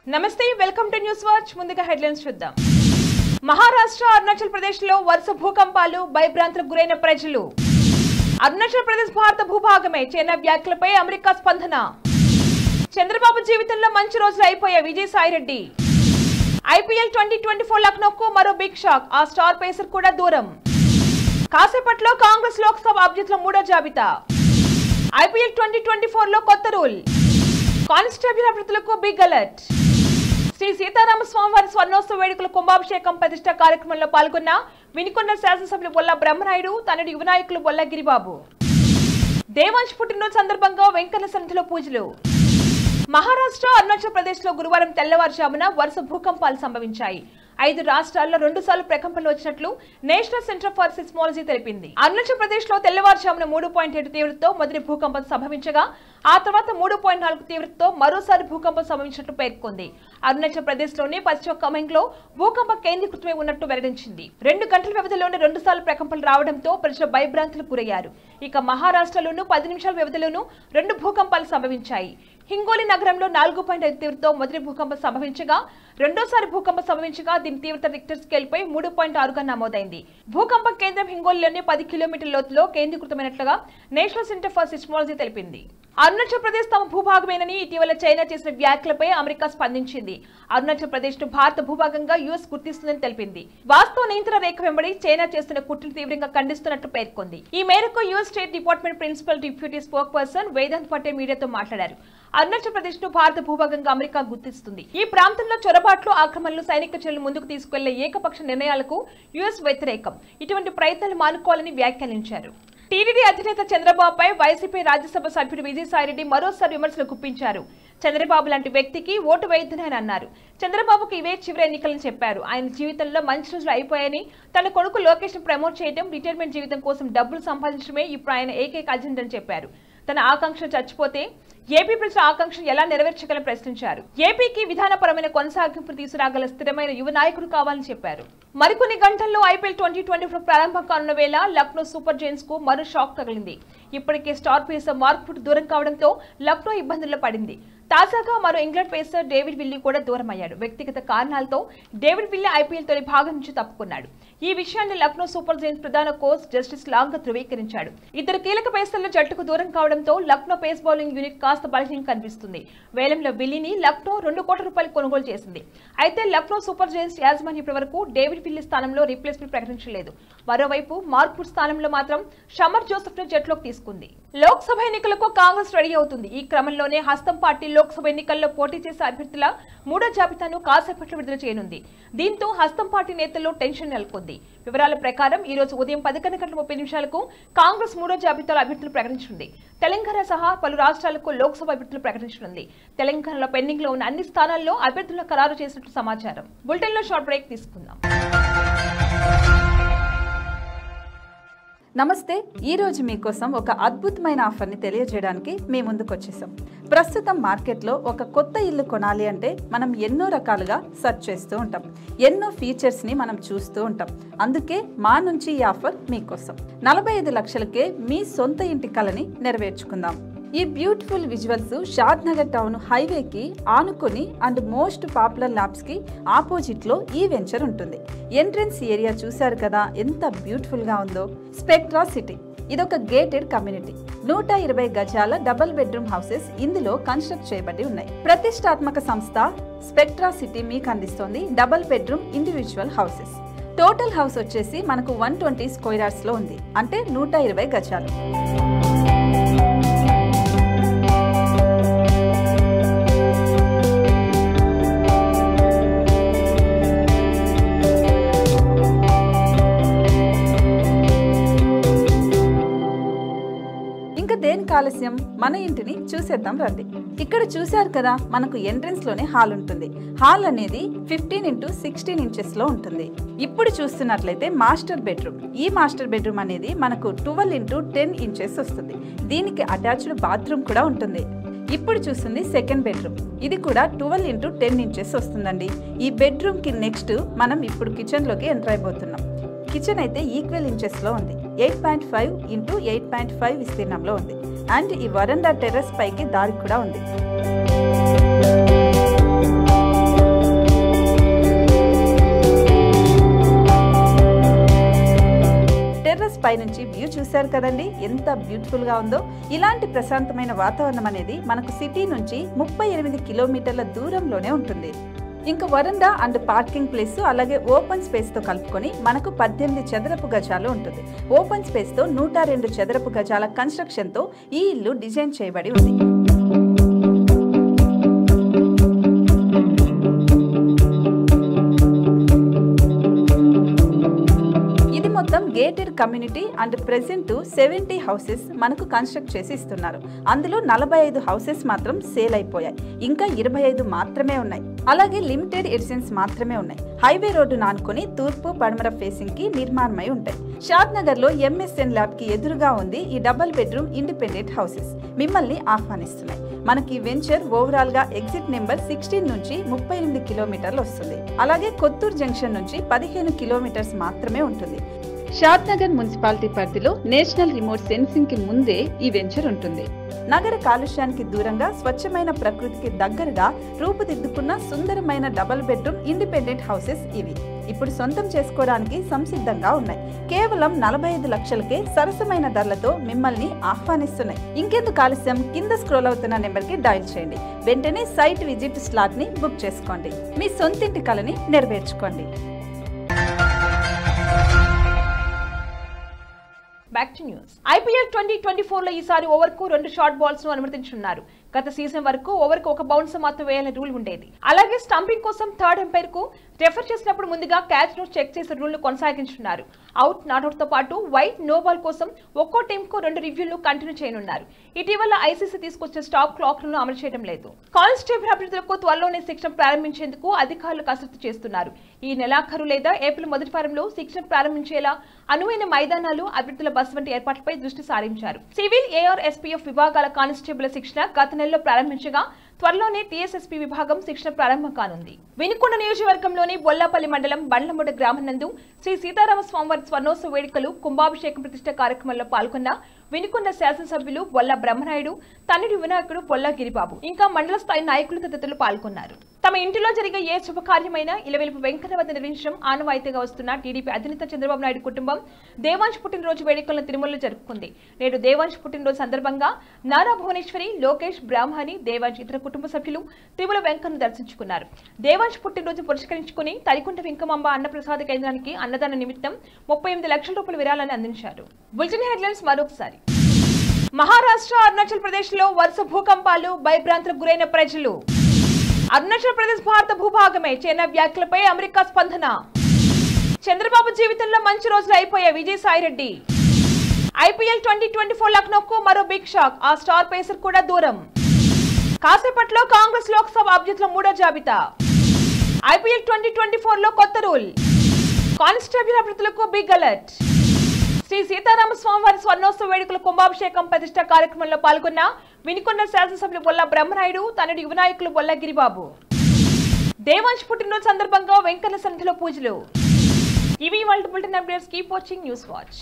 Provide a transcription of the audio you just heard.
నమస్తే welcome to news watch ముందుగా headlines చూద్దాం మహారాష్ట్ర అరుణాచల్ ప్రదేశ్ లో వరుస భూకంపాలు భయభ్రాంతులకు గురైన ప్రజలు అరుణాచల్ ప్రదేశ్ భారత భూభాగమే చైనా వ్యాఖ్యలపై అమెరికా స్పందన చంద్రబాబు జీవితంలో మంచి రోజులు అయిపోయే విజయసాయిరెడ్డి ఐపీఎల్ 2024 లక్నోకు మరో బిగ్ షాక్ ఆ స్టార్ పేసర్ కూడా దూరం కాసేపట్లో కాంగ్రెస్ లోక్సభ అభ్యర్థుల మూడో జాబితా ఐపీఎల్ 2024 లో కొత్త రూల్ కానిస్టేబుల్ అభ్యర్థులకు బిగ్ అలర్ట్ శ్రీ సీతారామ స్వామివారి స్వర్ణోత్సవ వేడుకల కుంభాభిషేకం ప్రతిష్ట కార్యక్రమంలో పాల్గొన్న వినుకొండ శాసనసభ్యులు బొల్ల బ్రహ్మనాయుడు తనడి యువ నాయకులు బొల్ల గిరిబాబు దేవాంశ్ పుట్టినరోజు సందర్భంగా వెంకన్న సన్నిధిలో పూజలు మహారాష్ట్ర అరుణాచల్ ప్రదేశ్ లో గురువారం తెల్లవారుజామున వరుస భూకంపాలు సంభవించాయి 5 రాష్ట్రాల్లో 2 సార్లు ప్రకంపనలు వచ్చినట్లు నేషనల్ సెంటర్ ఫర్ సిస్మాలజీ తెలిపింది అరుణాచల్ ప్రదేశ్ లో తెల్లవారుజామున 3.7 తీవ్రతతో మొదటి భూకంపం సంభవించగా ఆ తర్వాత 3.4 తీవ్రతతో మరోసారి భూకంపం సంభవించినట్లు పేర్కొంది అరుణాచల్ ప్రదేశ్ లోని పశ్చిమ కమెంగ్ లో భూకంపం కేంద్రీకృతమై ఉన్నట్టు వెల్లడించింది 2 గంటల వ్యవధిలోనే 2 సార్లు ప్రకంపనలు రావడంతో ప్రజలు భయభ్రాంతులకు గురయ్యారు ఇక మహారాష్ట్రలోనూ 10 నిమిషాల వ్యవధిలోనూ 2 భూకంపాలు సంభవించాయి హింగోలి నగరంలో 4.5 తీవ్రతతో మొదటి భూకంపం సంభవించగా రెండోసారి భూకంపం సంభవించగా దీని తీవ్రత రిక్టర్ స్కేల్ పై 3.6గా నమోదైంది భూకంపం కేంద్రం హింగోలిలోని 10 కిలోమీటర్ల లోతులో కేంద్రీకృతమైనట్లుగా నేషనల్ సెంటర్ ఫర్ సిస్మాలజీ తెలిపింది అరుణాచల్ ప్రదేశ్ తమ భూభాగమేనని ఇటీవల చైనా చేసిన వ్యాఖ్యలపై అమెరికా స్పందించింది అరుణాచల్ ప్రదేశ్ ను భారత భూభాగంగా యుఎస్ గుర్తిస్తుందని తెలిపింది వాస్తవ నియంత్రణ రేఖ వెంబడి చైనా చేస్తున్న కుట్రను తీవ్రంగా ఖండిస్తున్నట్లు పేర్కొంది ఈ మేరకు US state department principal deputy spokesperson Vedant Patel మీడియాతో మాట్లాడారు అరుణాచల్ ప్రదేశ్ ను భారత భూభాగంగా అమెరికా గుర్తిస్తుంది ఈ ప్రాంతంలో చొరబాట్లు ఆక్రమణలు సైనిక చర్యలు ముందుకు తీసుకెళ్లే ఏకపక్ష నిర్ణయాలకు యుఎస్ వ్యతిరేకం ఇటువంటి ప్రయత్నాలు మానుకోవాలని వ్యాఖ్యానించారు టీడీపీ అధినేత చంద్రబాబుపై వైసీపీ రాజ్యసభ సభ్యుడు విజయసాయిరెడ్డి మరోసారి విమర్శలు గుప్పించారు చంద్రబాబు లాంటి వ్యక్తికి ఓటు వేయొద్దని ఆయన అన్నారు చంద్రబాబుకు ఇవే చివరి ఎన్నికలని చెప్పారు ఆయన జీవితంలో మంచి రోజులు అయిపోయాయని తన కొడుకు లోకేష్ ను ప్రమోట్ చేయడం రిటైర్మెంట్ జీవితం కోసం డబ్బులు సంపాదించడమే ఇప్పుడు ఆయన ఏకైక అజెండా అని చెప్పారు తన ఆకాంక్ష చచ్చిపోతే ఏపీ ప్రజల ఆకాంక్షను ఎలా నెరవేర్చగలని ప్రశ్నించారు ఏపీకి విధానపరమైన కొనసాగింపు తీసుకురాగల స్థిరమైన యువ నాయకుడు కావాలని చెప్పారు మరికొన్ని గంటల్లో ఐపీఎల్ 2024 ప్రారంభం కానున్న వేళ లక్నో సూపర్ జైంట్స్ కు మరో షాక్ తగిలింది ఇప్పటికే స్టార్ పేసర్ మార్క్ వుడ్ దూరం కావడంతో లక్నో ఇబ్బందుల్లో పడింది తాజాగా మరో ఇంగ్లాండ్ పేసర్ డేవిడ్ విల్లీ కూడా దూరం అయ్యాడు వ్యక్తిగత కారణాలతో డేవిడ్ విల్లీ ఐపీఎల్ తొలి భాగం నుంచి తప్పుకున్నాడు ఈ విషయాన్ని లక్నో సూపర్ జైంట్స్ ప్రధాన కోచ్ జస్టిస్ లాంగ్ ధృవీకరించాడు ఇద్దరు కీలక పేసర్లు జట్టుకు దూరం కావడంతో లక్నో పేస్ బౌలింగ్ యూనిట్ కాస్త బలహీనంగా కనిపిస్తుంది వేలంలో విల్లీని లక్నో 2 కోట్ల రూపాయలు కొనుగోలు చేసింది అయితే లక్నో సూపర్ జైంట్స్ యాజమాన్యం ఇప్పటివరకు డేవిడ్ విల్లీ స్థానంలో రీప్లేస్మెంట్ ప్రకటించలేదు మరోవైపు మార్క్ వుడ్ స్థానంలో మాత్రం షమర్ జోసెఫ్ ను జట్టులోకి తీసుకుంది లోక్సభ ఎన్నికలకు కాంగ్రెస్ రెడీ అవుతుంది ఈ క్రమంలోనే హస్తం పార్టీ లోక్సభ ఎన్నికల్లో పోటీ చేసే అభ్యర్థుల మూడో జాబితాను కాసేపట్లో విడుదల చేయనుంది దీంతో హస్తం పార్టీ నేతల్లో టెన్షన్ నెలకొంది వివరాల ప్రకారం ఈ రోజు ఉదయం 11:30 కాంగ్రెస్ మూడో జాబితాలో అభ్యర్థులు ప్రకటించింది తెలంగాణ సహా పలు రాష్ట్రాలకు లోక్సభ అభ్యర్థులు ప్రకటించనుంది తెలంగాణలో పెండింగ్ లో ఉన్న అన్ని స్థానాల్లో అభ్యర్థులను ఖరారు చేసినట్లు సమాచారం బులెటిన్ లో షార్ట్ బ్రేక్ తీసుకుందాం నమస్తే ఈ రోజు మీకోసం ఒక అద్భుతమైన ఆఫర్ని తెలియజేయడానికి మీ ముందుకు వచ్చేసాం ప్రస్తుతం మార్కెట్లో ఒక కొత్త ఇల్లు కొనాలి అంటే మనం ఎన్నో రకాలుగా సెర్చ్ చేస్తూ ఉంటాం ఎన్నో ఫీచర్స్ని మనం చూస్తూ ఉంటాం అందుకే మా నుంచి ఈ ఆఫర్ మీకోసం 45 లక్షలకే మీ సొంత ఇంటి కలని నెరవేర్చుకుందాం ఈ బ్యూటిఫుల్ విజువల్స్ షాద్ నగర్ టౌన్ హైవేకి ఆనుకొని అండ్ మోస్ట్ పాపులర్ ల్యాబ్స్ కి ఆపోజిట్ లో ఈ వెంచర్ ఉంటుంది ఎంట్రన్స్ ఏరియా చూశారు కదా ఎంత బ్యూటిఫుల్ గా ఉందో స్పెక్ట్రా సిటీ ఇదొక గేటెడ్ కమ్యూనిటీ 120 గజాల డబుల్ బెడ్రూమ్ హౌసెస్ ఇందులో కన్స్ట్రక్ట్ చేయబడి ఉన్నాయి ప్రతిష్టాత్మక సంస్థ స్పెక్ట్రా సిటీ మీకు అందిస్తోంది double bedroom individual houses total house వచ్చేసి మనకు 120 స్క్వేర్ యార్డ్స్ లో ఉంది అంటే 120 గజాలు దేనికి ఆలస్యం మన ఇంటిని చూసేద్దాం రండి ఇక్కడ చూశారు కదా మనకు ఎంట్రన్స్ లోనే హాల్ ఉంటుంది హాల్ అనేది 15x16 ఇంచెస్ లో ఉంటుంది ఇప్పుడు చూస్తున్నట్లయితే మాస్టర్ బెడ్రూమ్ ఈ మాస్టర్ బెడ్రూమ్ అనేది మనకు 12x10 ఇంచెస్ వస్తుంది దీనికి అటాచ్డ్ బాత్రూమ్ కూడా ఉంటుంది ఇప్పుడు చూస్తుంది సెకండ్ బెడ్రూమ్ ఇది కూడా 12x10 ఇంచెస్ వస్తుందండి ఈ బెడ్రూమ్ కి నెక్స్ట్ మనం ఇప్పుడు కిచెన్ లోకి ఎంటర్ అయిపోతున్నాం కిచెన్ అయితే ఈక్వల్ ఇంచెస్ లో ఉంది 8.5 x 8.5 విస్తీర్ణంలో ఉంది అండ్ ఈ వరండా టెర్రస్ పైకి దారి కూడా ఉంది పైనుంచి వ్యూ చూశారు కదండి, ఎంత బ్యూటిఫుల్ గా ఉందో. ఇలాంటి ప్రశాంతమైన వాతావరణం అనేది మనకు సిటీ నుంచి 38 కిలోమీటర్ల దూరంలోనే ఉంటుంది. ఇంకా వరండా అండ్ పార్కింగ్ ప్లేస్ అలాగే ఓపెన్ స్పేస్ తో కలుపుకొని మనకు 18 చదరపు గజాలు ఉంటుంది. ఓపెన్ స్పేస్ తో 102 చదరపు గజాల కన్స్ట్రక్షన్ తో ఈ ఇల్లు డిజైన్ చేయబడి ఉంది. మొత్తం gated community and present 70 houses మనకు కన్స్ట్రక్ట్ చేసి ఇస్తున్నారు. అందులో 45 హౌసెస్ మాత్రం సేల్ అయిపోయాయి, ఇంకా 25 మాత్రమే ఉన్నాయి. అలాగే లిమిటెడ్ ఎడిషన్స్ మాత్రమే ఉన్నాయి. హైవే రోడ్డు నానుకొని తూర్పు పడమర ఫేసింగ్ కి నిర్మాణమై ఉంటాయి. షాద్ నగర్ లో MSN ల్యాబ్ కి ఎదురుగా ఉంది ఈ డబుల్ బెడ్రూమ్ ఇండిపెండెంట్ హౌసెస్ మిమ్మల్ని ఆహ్వానిస్తున్నాయి. మనకి వెంచర్ ఓవరాల్ గా ఎగ్జిట్ నెంబర్ 16 నుంచి 38 కిలోమీటర్లు వస్తుంది. అలాగే కొత్తూరు జంక్షన్ నుంచి 15 కిలోమీటర్స్ మాత్రమే ఉంటుంది. షాద్ నగర్ మున్సిపాలిటీ పరిధిలో నేషనల్ రిమోట్ సెన్సింగ్ కి ముందే ఈ వెంచర్ ఉంటుంది. నగర కాలుష్యానికి దూరంగా స్వచ్ఛమైన ప్రకృతికి దగ్గరగా రూపుదిద్దుకున్న సుందరమైన డబుల్ బెడ్రూమ్ ఇండిపెండెంట్ హౌసెస్ ఇవి. ఇప్పుడు సొంతం చేసుకోవడానికి సంసిద్ధంగా ఉన్నాయి. కేవలం 45 లక్షలకే సరసమైన ధరలతో మిమ్మల్ని ఆహ్వానిస్తున్నాయి. ఇంకెందుకు ఆలస్యం, కింద స్క్రోల్ అవుతున్న నెంబర్ కి డయల్ చేయండి. వెంటనే సైట్ విజిట్ స్లాట్ ని బుక్ చేసుకోండి. మీ సొంతింటి కలని నెరవేర్చుకోండి. Back to news. IPL 2024 లో ఈసారి ఓవర్ కు 2 షార్ట్ బాల్స్ ను అనుమతించున్నారు. గత సీజన్ వరకు ఓవర్ కు 1 బౌన్సర్ మాత్రం వేయాలనే రూల్ ఉండేది. అలాగే స్టంపింగ్ కోసం థర్డ్ ఎంపైర్ కు రెఫర్ చేసినప్పుడు ముందుగా క్యాచ్ ను చెక్ చేసే రూల్ ను కొనసాగించున్నారు. అవుట్ నాట్అవుట్ తో పాటు వైట్ నో బాల్ కోసం ఒక్కో టీం కు 2 రివ్యూలు కంటిన్యూ చేయనున్నారు. ఇటీవల ICC తీసుకొచ్చే స్టాప్ క్లాక్ లను అమలు చేయడం లేదు. కానిస్టేబుల్ అభ్యర్థులకు త్వరలోనే శిక్షణ ప్రారంభించేందుకు అధికారులు కసరత్తు చేస్తున్నారు. ఈ నెలాఖరు లేదా ఏప్రిల్ మొదటి వారంలో శిక్షణ ప్రారంభించేలా అనువైన మైదానాలు, అభ్యర్థుల బస్ వంటి ఏర్పాట్లపై దృష్టి సారించారు. సివిల్, AR, SPF విభాగాల కానిస్టేబుల్ శిక్షణ గత నెలలో ప్రారంభించగా త్వరలోనే TSSP విభాగం శిక్షణ ప్రారంభం కానుంది. వినుకొండ నియోజకవర్గంలోని బొల్లాపల్లి మండలం బండ్లమూడ గ్రామం నందు శ్రీ సీతారామ స్వామివారి స్వర్ణోత్సవ వేడుకలు కుంభాభిషేకం ప్రతిష్ట కార్యక్రమంలో పాల్గొన్న వినుకొండ శాసనసభ్యులు బొల్ల బ్రహ్మనాయుడు, తన్నుడి వినాయకుడు బొల్ల గిరిబాబు ఇంకా మండల స్థాయి నాయకులు తదితరులు పాల్గొన్నారు. తమ ఇంటిలో జరిగే ఏ శుభకార్యమైనా ఇలవెలుపు వెంకన్న వద్ద నిర్వహించడం ఆనవాయితీగా వస్తున్న టీడీపీ అధినేత చంద్రబాబు నాయుడు కుటుంబం దేవాంశ్ పుట్టినరోజు వేడుకలను తిరుమలలో జరుపుకుంది. నేడు దేవాంశ్ పుట్టినరోజు సందర్భంగా నారా భువనేశ్వరి, లోకేష్, బ్రాహ్మణి, దేవాంశ్ ఇతర కుటుంబ సభ్యులు తిరుమల వెంకన్న దర్శించుకున్నారు. దేవాంశ్ పుట్టినరోజు పురస్కరించుకుని తరికుంట వెంకమాంబ అన్నప్రసాద కేంద్రానికి అన్నదాన నిమిత్తం 38 లక్షల రూపాయల విరాళాన్ని అందించారు. బులెటిన్ హెడ్లైన్స్ మరొకసారి. మహారాష్ట్ర, అరుణాచల్ ప్రదేశ్ లో వరుస భూకంపాలు, భయభ్రాంతులకు గురైన ప్రజలు. అరుణాచల్ ప్రదేశ్ భారత భూభాగమే, చైనా వ్యాఖ్యలపై అమెరికా స్పందన. చంద్రబాబు జీవితంలో మంచి రోజులు అయిపోయాయి, విజయసాయిరెడ్డి. IPL 2024 లక్నోకు మరో బిగ్ షాక్, ఆ స్టార్ పేసర్ కూడా దూరం. కాసేపట్లో కాంగ్రెస్ లోక్సభ అభ్యర్థుల 3వ జాబితా. IPL 2024 లో కొత్త రూల్, కానిస్టేబుల్ అభ్యర్థులకు బిగ్ అలర్ట్. శ్రీ సీతారామ స్వామివారి స్వర్ణోత్సవ వేడుకల కుంభాభిషేకం ప్రతిష్ట కార్యక్రమంలో పాల్గొన్న వినుకొండ శాసనసభ్యులు బొల్ల బ్రహ్మనాయుడు, తనయుడు యువనాయకులు బొల్ల గిరిబాబు. దేవాంశ్ పుట్టినరోజు సందర్భంగా వెంకన్న సన్నిధిలో పూజలు. ఇవి వాళ్ళ bulletin updates. Keep watching news watch.